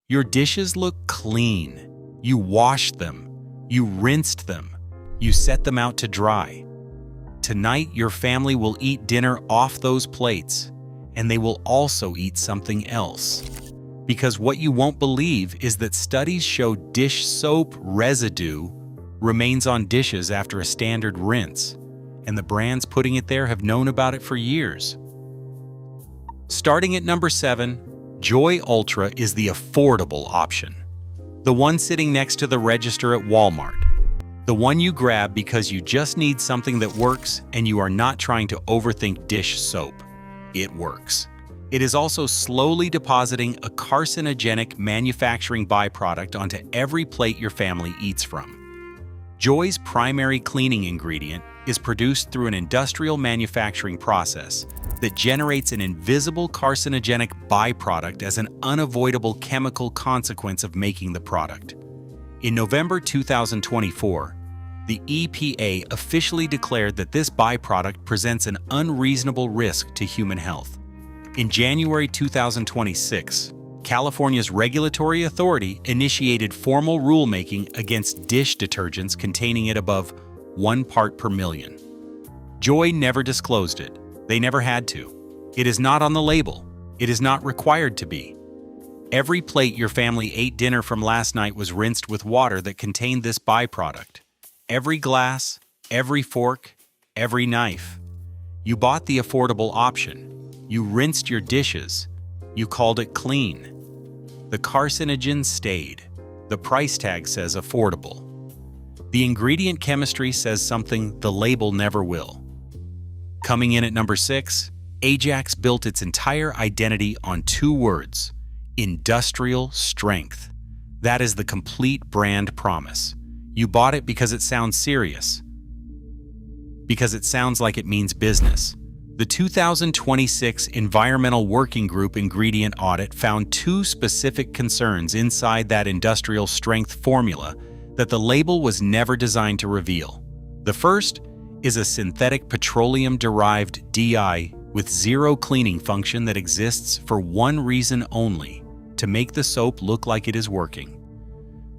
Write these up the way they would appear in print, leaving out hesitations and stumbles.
Your dishes look clean. You washed them. You rinsed them. You set them out to dry. Tonight, your family will eat dinner off those plates, and they will also eat something else. Because what you won't believe is that studies show dish soap residue remains on dishes after a standard rinse, and the brands putting it there have known about it for years. Starting at number 7, Joy Ultra is the affordable option. The one sitting next to the register at Walmart. The one you grab because you just need something that works and you are not trying to overthink dish soap. It works. It is also slowly depositing a carcinogenic manufacturing byproduct onto every plate your family eats from. Joy's primary cleaning ingredient is produced through an industrial manufacturing process that generates an invisible carcinogenic byproduct as an unavoidable chemical consequence of making the product. In November 2024, the EPA officially declared that this byproduct presents an unreasonable risk to human health. In January 2026, California's regulatory authority initiated formal rulemaking against dish detergents containing it above 1 part per million. Joy never disclosed it. They never had to. It is not on the label. It is not required to be. Every plate your family ate dinner from last night was rinsed with water that contained this byproduct. Every glass, every fork, every knife. You bought the affordable option. You rinsed your dishes. You called it clean. The carcinogen stayed. The price tag says affordable. The ingredient chemistry says something the label never will. Coming in at number 6, Ajax built its entire identity on 2 words: industrial strength. That is the complete brand promise. You bought it because it sounds serious, because it sounds like it means business. The 2026 Environmental Working Group ingredient audit found 2 specific concerns inside that industrial strength formula that the label was never designed to reveal. The first is a synthetic petroleum-derived dye with zero cleaning function that exists for one reason only: to make the soap look like it is working.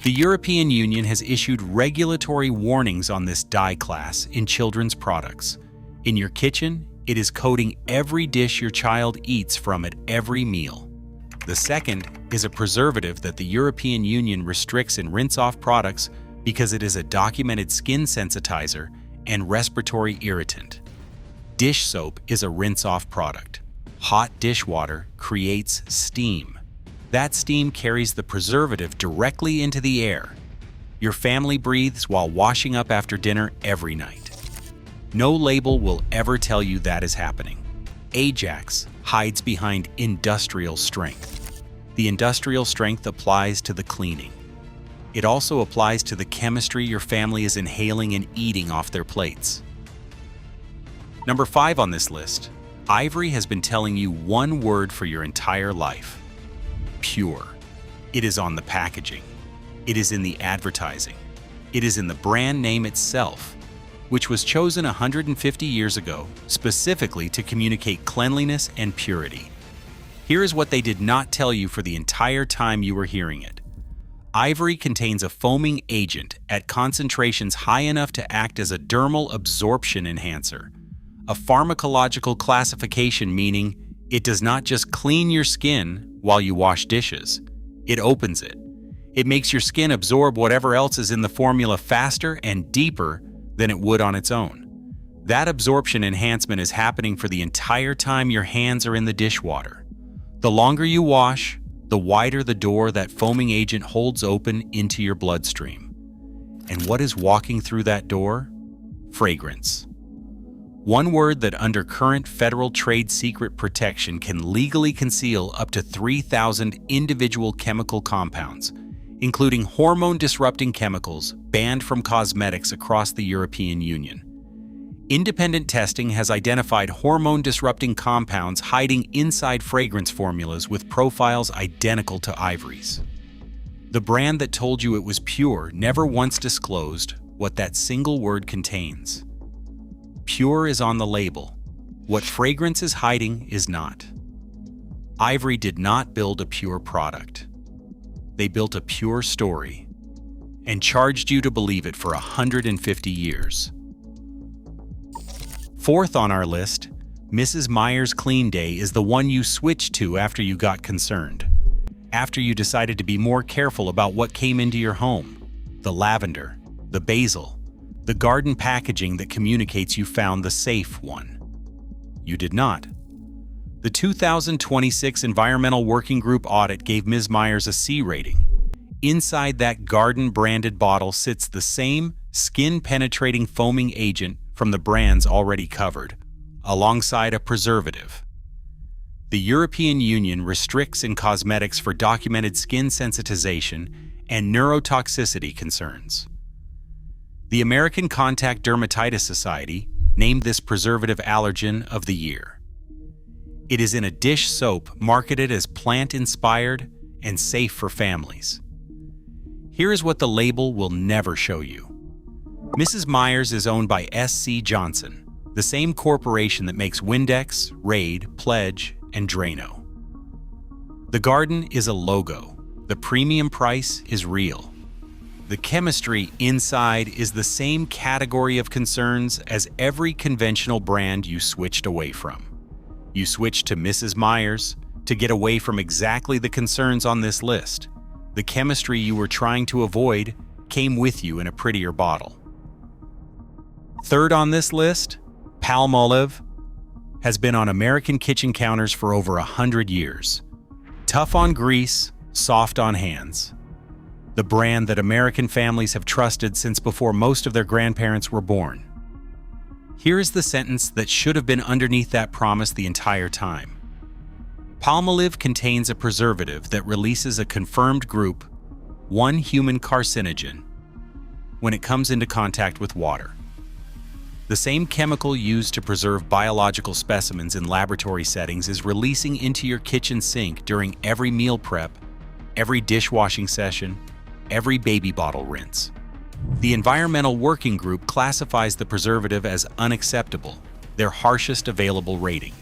The European Union has issued regulatory warnings on this dye class in children's products. In your kitchen, it is coating every dish your child eats from at every meal. The second is a preservative that the European Union restricts in rinse-off products because it is a documented skin sensitizer and respiratory irritant. Dish soap is a rinse-off product. Hot dishwater creates steam. That steam carries the preservative directly into the air. Your family breathes while washing up after dinner every night. No label will ever tell you that is happening. Ajax hides behind industrial strength. The industrial strength applies to the cleaning. It also applies to the chemistry your family is inhaling and eating off their plates. Number 5 on this list, Ivory has been telling you one word for your entire life: pure. It is on the packaging. It is in the advertising. It is in the brand name itself, which was chosen 150 years ago specifically to communicate cleanliness and purity. Here is what they did not tell you for the entire time you were hearing it. Ivory contains a foaming agent at concentrations high enough to act as a dermal absorption enhancer, a pharmacological classification meaning it does not just clean your skin while you wash dishes. It opens it. It makes your skin absorb whatever else is in the formula faster and deeper than it would on its own. That absorption enhancement is happening for the entire time your hands are in the dishwater. The longer you wash, the wider the door that foaming agent holds open into your bloodstream. And what is walking through that door? Fragrance. One word that under current federal trade secret protection can legally conceal up to 3,000 individual chemical compounds, including hormone-disrupting chemicals banned from cosmetics across the European Union. Independent testing has identified hormone-disrupting compounds hiding inside fragrance formulas with profiles identical to Ivory's. The brand that told you it was pure never once disclosed what that single word contains. Pure is on the label. What fragrance is hiding is not. Ivory did not build a pure product. They built a pure story and charged you to believe it for 150 years. Fourth on our list, Mrs. Meyer's Clean Day is the one you switched to after you got concerned. After you decided to be more careful about what came into your home. The lavender, the basil, the garden packaging that communicates you found the safe one. You did not. The 2026 Environmental Working Group audit gave Ms. Meyer's a C rating. Inside that garden-branded bottle sits the same skin-penetrating foaming agent from the brands already covered, alongside a preservative. The European Union restricts in cosmetics for documented skin sensitization and neurotoxicity concerns. The American Contact Dermatitis Society named this preservative allergen of the year. It is in a dish soap marketed as plant-inspired and safe for families. Here is what the label will never show you. Mrs. Meyer's is owned by S.C. Johnson, the same corporation that makes Windex, Raid, Pledge, and Drano. The garden is a logo. The premium price is real. The chemistry inside is the same category of concerns as every conventional brand you switched away from. You switched to Mrs. Meyer's to get away from exactly the concerns on this list. The chemistry you were trying to avoid came with you in a prettier bottle. Third on this list, Palmolive has been on American kitchen counters for over 100 years. Tough on grease, soft on hands. The brand that American families have trusted since before most of their grandparents were born. Here is the sentence that should have been underneath that promise the entire time. Palmolive contains a preservative that releases a confirmed group 1 human carcinogen when it comes into contact with water. The same chemical used to preserve biological specimens in laboratory settings is releasing into your kitchen sink during every meal prep, every dishwashing session, every baby bottle rinse. The Environmental Working Group classifies the preservative as unacceptable, their harshest available rating.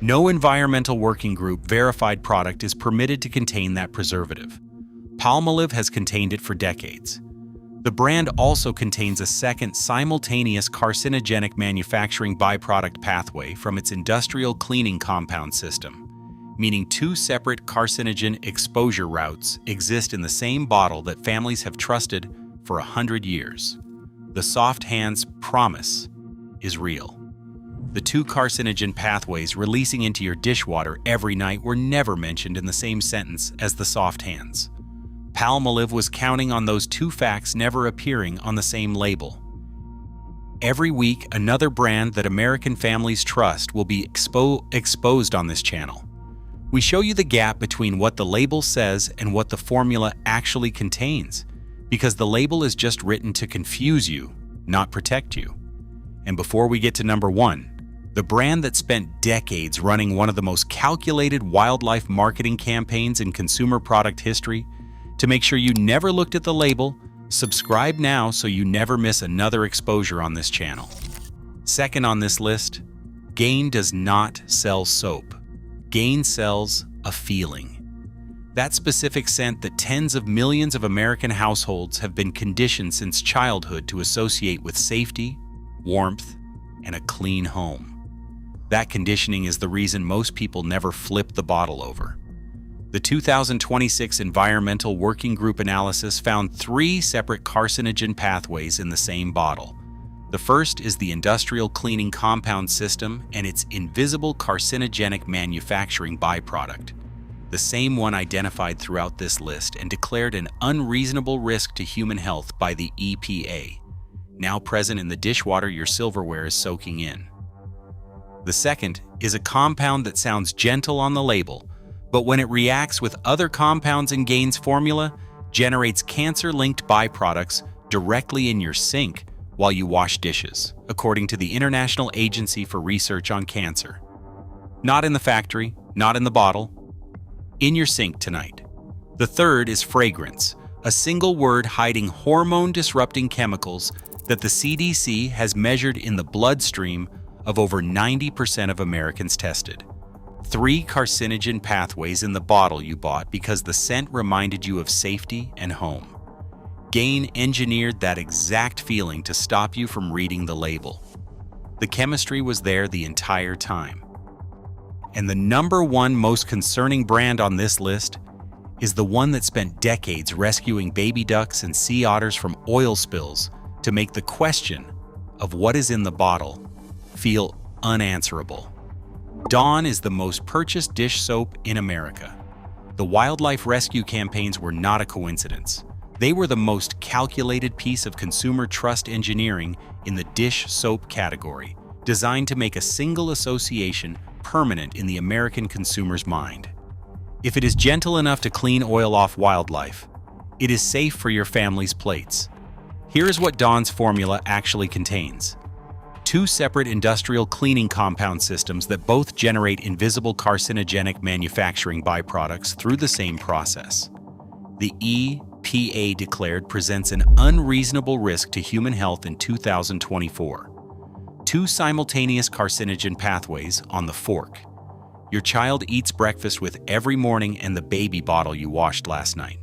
No Environmental Working Group verified product is permitted to contain that preservative. Palmolive has contained it for decades. The brand also contains a second simultaneous carcinogenic manufacturing byproduct pathway from its industrial cleaning compound system, meaning 2 separate carcinogen exposure routes exist in the same bottle that families have trusted for 100 years. The soft hands promise is real. The 2 carcinogen pathways releasing into your dishwater every night were never mentioned in the same sentence as the soft hands. Palmolive was counting on those 2 facts never appearing on the same label. Every week, another brand that American families trust will be exposed on this channel. We show you the gap between what the label says and what the formula actually contains, because the label is just written to confuse you, not protect you. And before we get to number 1, the brand that spent decades running one of the most calculated wildlife marketing campaigns in consumer product history, to make sure you never looked at the label, subscribe now so you never miss another exposure on this channel. Second on this list, Gain does not sell soap. Gain sells a feeling. That specific scent that tens of millions of American households have been conditioned since childhood to associate with safety, warmth, and a clean home. That conditioning is the reason most people never flip the bottle over. The 2026 Environmental Working Group analysis found 3 separate carcinogen pathways in the same bottle. The first is the industrial cleaning compound system and its invisible carcinogenic manufacturing byproduct, the same one identified throughout this list and declared an unreasonable risk to human health by the EPA, now present in the dishwater your silverware is soaking in. The second is a compound that sounds gentle on the label, but when it reacts with other compounds in Gain's formula, generates cancer-linked byproducts directly in your sink while you wash dishes, according to the International Agency for Research on Cancer. Not in the factory, not in the bottle, in your sink tonight. The third is fragrance, a single word hiding hormone-disrupting chemicals that the CDC has measured in the bloodstream of over 90% of Americans tested. 3 carcinogen pathways in the bottle you bought because the scent reminded you of safety and home. Gain engineered that exact feeling to stop you from reading the label. The chemistry was there the entire time. And the number one most concerning brand on this list is the one that spent decades rescuing baby ducks and sea otters from oil spills to make the question of what is in the bottle feel unanswerable. Dawn is the most purchased dish soap in America. The wildlife rescue campaigns were not a coincidence. They were the most calculated piece of consumer trust engineering in the dish soap category, designed to make a single association permanent in the American consumer's mind. If it is gentle enough to clean oil off wildlife, it is safe for your family's plates. Here is what Dawn's formula actually contains. 2 separate industrial cleaning compound systems that both generate invisible carcinogenic manufacturing byproducts through the same process. The EPA declared presents an unreasonable risk to human health in 2024. 2 simultaneous carcinogen pathways on the fork. Your child eats breakfast with every morning and the baby bottle you washed last night.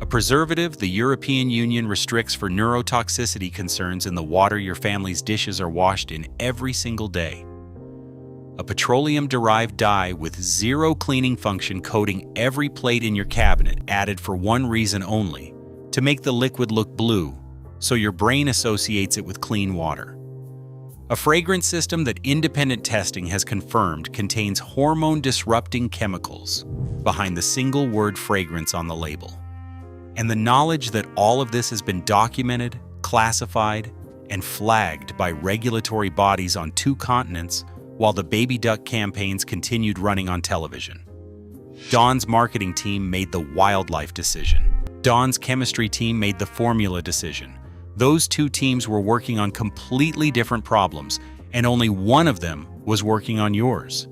A preservative the European Union restricts for neurotoxicity concerns in the water your family's dishes are washed in every single day. A petroleum-derived dye with 0 cleaning function coating every plate in your cabinet, added for one reason only, to make the liquid look blue, so your brain associates it with clean water. A fragrance system that independent testing has confirmed contains hormone-disrupting chemicals behind the single-word fragrance on the label. And the knowledge that all of this has been documented, classified, and flagged by regulatory bodies on 2 continents while the baby duck campaigns continued running on television. Dawn's marketing team made the wildlife decision. Dawn's chemistry team made the formula decision. Those 2 teams were working on completely different problems, and only one of them was working on yours.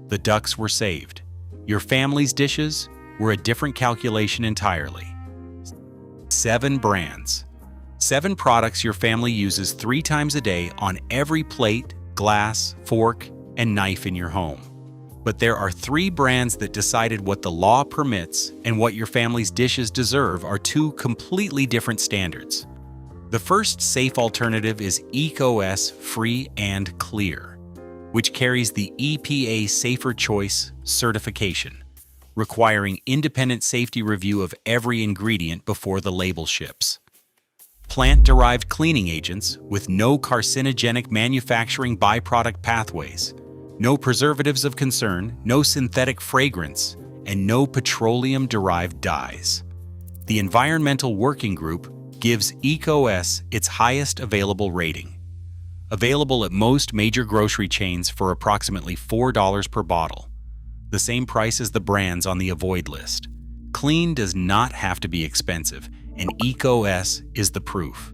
The ducks were saved. Your family's dishes were a different calculation entirely. 7 brands. 7 products your family uses 3 times a day on every plate, glass, fork, and knife in your home. But there are 3 brands that decided what the law permits and what your family's dishes deserve are 2 completely different standards. The first safe alternative is EcoS Free and Clear, which carries the EPA Safer Choice certification, requiring independent safety review of every ingredient before the label ships. Plant-derived cleaning agents with no carcinogenic manufacturing byproduct pathways, no preservatives of concern, no synthetic fragrance, and no petroleum-derived dyes. The Environmental Working Group gives EcoS its highest available rating. Available at most major grocery chains for approximately $4 per bottle, the same price as the brands on the avoid list. Clean does not have to be expensive, and EcoS is the proof.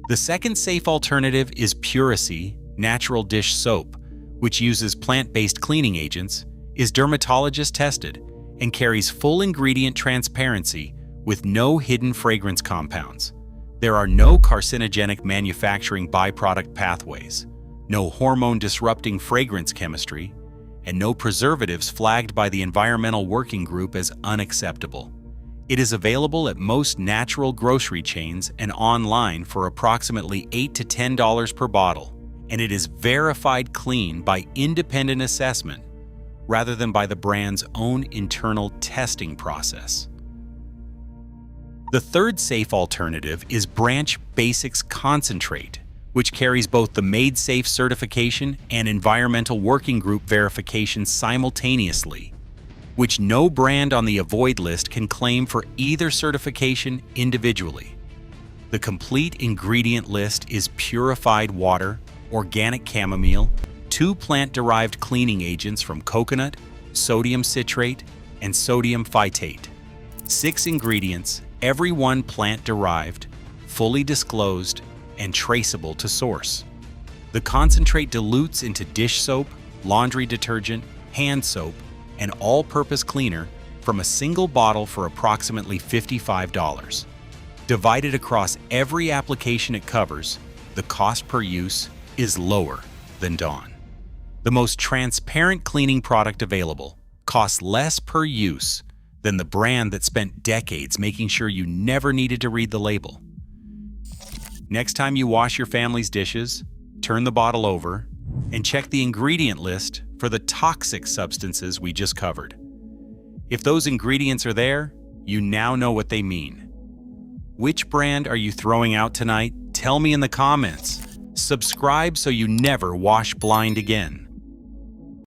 The second safe alternative is Puracy Natural Dish Soap, which uses plant-based cleaning agents, is dermatologist tested, and carries full ingredient transparency with no hidden fragrance compounds. There are no carcinogenic manufacturing byproduct pathways, no hormone-disrupting fragrance chemistry, and no preservatives flagged by the Environmental Working Group as unacceptable. It is available at most natural grocery chains and online for approximately $8 to $10 per bottle, and it is verified clean by independent assessment rather than by the brand's own internal testing process. The third safe alternative is Branch Basics Concentrate, which carries both the Made Safe certification and Environmental Working Group verification simultaneously, which no brand on the avoid list can claim for either certification individually. The complete ingredient list is purified water, organic chamomile, 2 plant-derived cleaning agents from coconut, sodium citrate, and sodium phytate. 6 ingredients, every one plant-derived, fully disclosed, and traceable to source. The concentrate dilutes into dish soap, laundry detergent, hand soap, and all-purpose cleaner from a single bottle for approximately $55. Divided across every application it covers, the cost per use is lower than Dawn. The most transparent cleaning product available costs less per use than the brand that spent decades making sure you never needed to read the label. Next time you wash your family's dishes, turn the bottle over and check the ingredient list for the toxic substances we just covered. If those ingredients are there, you now know what they mean. Which brand are you throwing out tonight? Tell me in the comments. Subscribe so you never wash blind again.